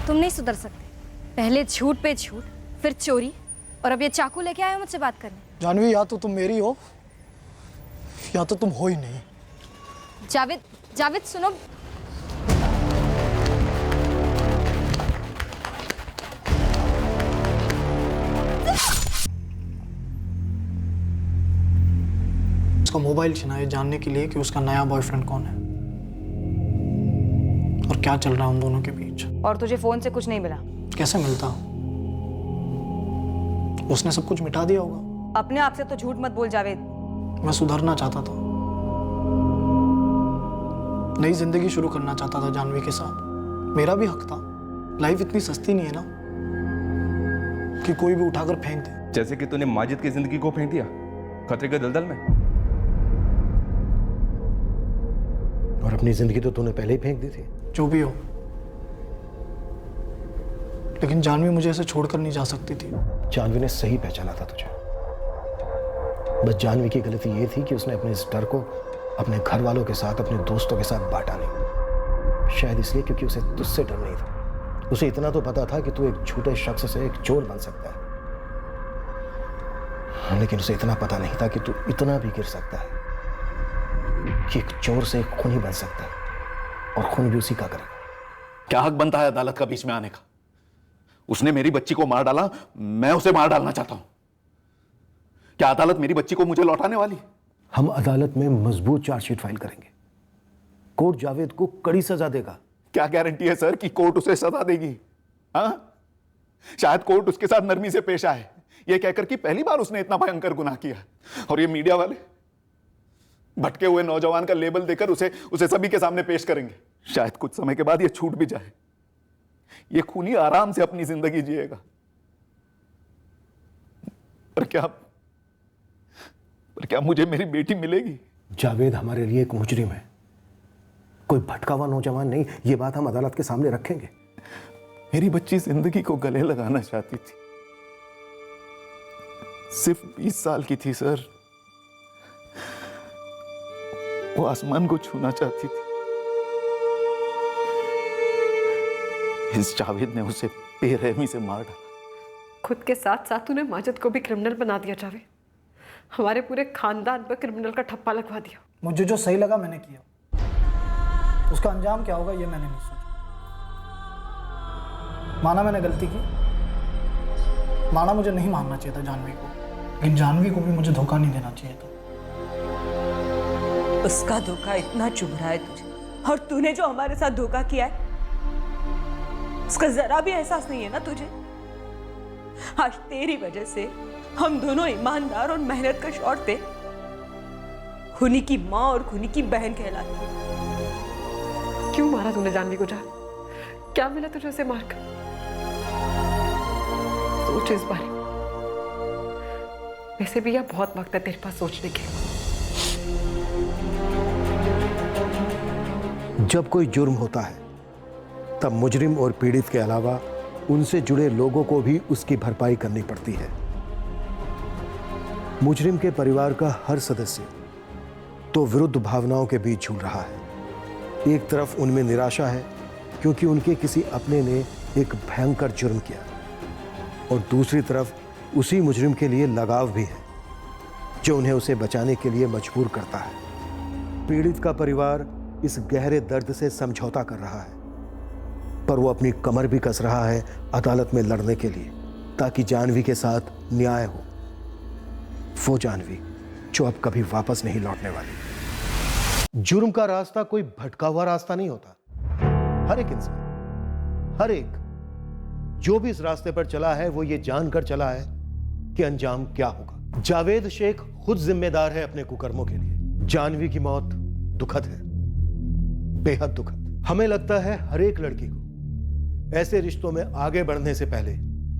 तुम नहीं सुधर सकते। पहले झूठ पे झूठ, फिर चोरी, और अब ये चाकू लेके आए हो मुझसे बात करने। जानवी, या तो तुम मेरी हो या तो तुम हो ही नहीं। जावेद, जावेद सुनो। उसका मोबाइल छीना है जानने के लिए कि उसका नया बॉयफ्रेंड कौन है और क्या चल रहा है उन दोनों के बीच। और तुझे फोन से कुछ नहीं मिला? कैसे मिलता? उसने सब कुछ मिटा दिया होगा। अपने आप से तो झूठ मत बोल जावेद। मैं सुधरना चाहता था, नई जिंदगी शुरू करना चाहता था जानवी के साथ। मेरा भी हक था। लाइफ इतनी सस्ती नहीं है ना कि कोई भी उठाकर फेंक दे। जैसे कि तूने माजिद की जिंदगी को फेंक दिया खतरे के दलदल में। अपनी जिंदगी तो तूने पहले ही फेंक दी थी। जो भी हो, लेकिन जानवी मुझे ऐसे छोड़कर नहीं जा सकती थी। जानवी ने सही पहचाना था तुझे। बस जानवी की गलती ये थी कि उसने अपने इस डर को अपने घर वालों के साथ, अपने दोस्तों के साथ बांटा नहीं। शायद इसलिए क्योंकि उसे तुझसे डर नहीं था। उसे इतना तो पता था कि तू एक झूठे शख्स से एक चोर बन सकता है, लेकिन उसे इतना पता नहीं था कि तू इतना भी गिर सकता है कि एक चोर से एक खूनी बन सकता है, और खून भी उसी का करेगा। क्या हक बनता है अदालत का बीच में आने का? उसने मेरी बच्ची को मार डाला, मैं उसे मार डालना चाहता हूं। क्या अदालत मेरी बच्ची को मुझे लौटाने वाली? हम अदालत में मजबूत चार्जशीट फाइल करेंगे। कोर्ट जावेद को कड़ी सजा देगा। क्या गारंटी है सर कि कोर्ट उसे सजा देगी? हाँ, शायद कोर्ट उसके साथ नरमी से पेश आए, यह कहकर कि पहली बार उसने इतना भयंकर गुनाह किया। और ये मीडिया वाले भटके हुए नौजवान का लेबल देकर उसे सभी के सामने पेश करेंगे। शायद कुछ समय के बाद ये छूट भी जाए। ये खूनी आराम से अपनी जिंदगी जिएगा। पर क्या मुझे मेरी बेटी मिलेगी? जावेद हमारे लिए एक मुजरिम है, कोई भटका हुआ नौजवान नहीं। ये बात हम अदालत के सामने रखेंगे। मेरी बच्ची जिंदगी को गले लगाना चाहती थी। सिर्फ 20 साल की थी सर। वो आसमान को छूना चाहती थी। इस जावेद ने उसे बेरहमी से मार डाला। खुद के साथ साथ तूने माजिद को भी क्रिमिनल बना दिया जावेद। हमारे पूरे खानदान पर क्रिमिनल का ठप्पा लगवा दिया। मुझे जो सही लगा मैंने किया, उसका अंजाम क्या होगा ये मैंने नहीं सोचा। माना मैंने गलती की, माना मुझे नहीं मारना चाहिए था जानवी को, लेकिन जानवी को भी मुझे धोखा नहीं देना चाहिए था। उसका धोखा इतना चुभ रहा है तुझे, और तूने जो हमारे साथ धोखा किया है उसका जरा भी एहसास नहीं है ना तुझे? आज तेरी वजह से हम दोनों ईमानदार और मेहनतकश औरतें खूनी की माँ और खूनी की बहन कहलाती। क्यों मारा तूने जानवी को? जान, क्या मिला तुझे उसे मारकर? सोच इस बारे में। वैसे भी यह बहुत वक्त है तेरे पास सोचने के। जब कोई जुर्म होता है तब मुजरिम और पीड़ित के अलावा उनसे जुड़े लोगों को भी उसकी भरपाई करनी पड़ती है। मुजरिम के परिवार का हर सदस्य तो विरुद्ध भावनाओं के बीच झूल रहा है। एक तरफ उनमें निराशा है क्योंकि उनके किसी अपने ने एक भयंकर जुर्म किया, और दूसरी तरफ उसी मुजरिम के लिए लगाव भी है जो उन्हें उसे बचाने के लिए मजबूर करता है। पीड़ित का परिवार इस गहरे दर्द से समझौता कर रहा है, पर वो अपनी कमर भी कस रहा है अदालत में लड़ने के लिए, ताकि जानवी के साथ न्याय हो। वो जानवी जो अब कभी वापस नहीं लौटने वाली। जुर्म का रास्ता कोई भटका हुआ रास्ता नहीं होता। हर एक इंसान, हर एक जो भी इस रास्ते पर चला है वो ये जानकर चला है कि अंजाम क्या होगा। जावेद शेख खुद जिम्मेदार है अपने कुकर्मों के लिए। जानवी की मौत दुखद है, बेहद दुखद। हमें लगता है हर एक लड़की को ऐसे रिश्तों में आगे बढ़ने से पहले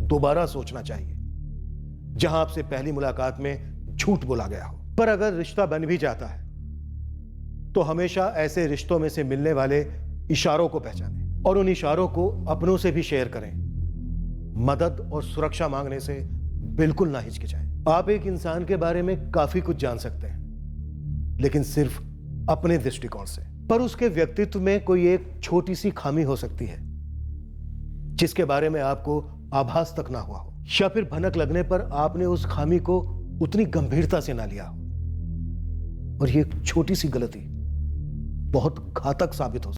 दोबारा सोचना चाहिए जहां आपसे पहली मुलाकात में झूठ बोला गया हो। पर अगर रिश्ता बन भी जाता है तो हमेशा ऐसे रिश्तों में से मिलने वाले इशारों को पहचानें और उन इशारों को अपनों से भी शेयर करें। मदद और सुरक्षा मांगने से बिल्कुल ना हिचकिचाएं। आप एक इंसान के बारे में काफी कुछ जान सकते हैं, लेकिन सिर्फ अपने दृष्टिकोण से। पर उसके व्यक्तित्व में कोई एक छोटी सी खामी हो सकती है जिसके बारे में आपको आभास तक ना हुआ हो, या फिर भनक लगने पर आपने उस खामी को उतनी गंभीरता से ना लिया हो, और ये एक छोटी सी गलती बहुत घातक साबित हो सकती है।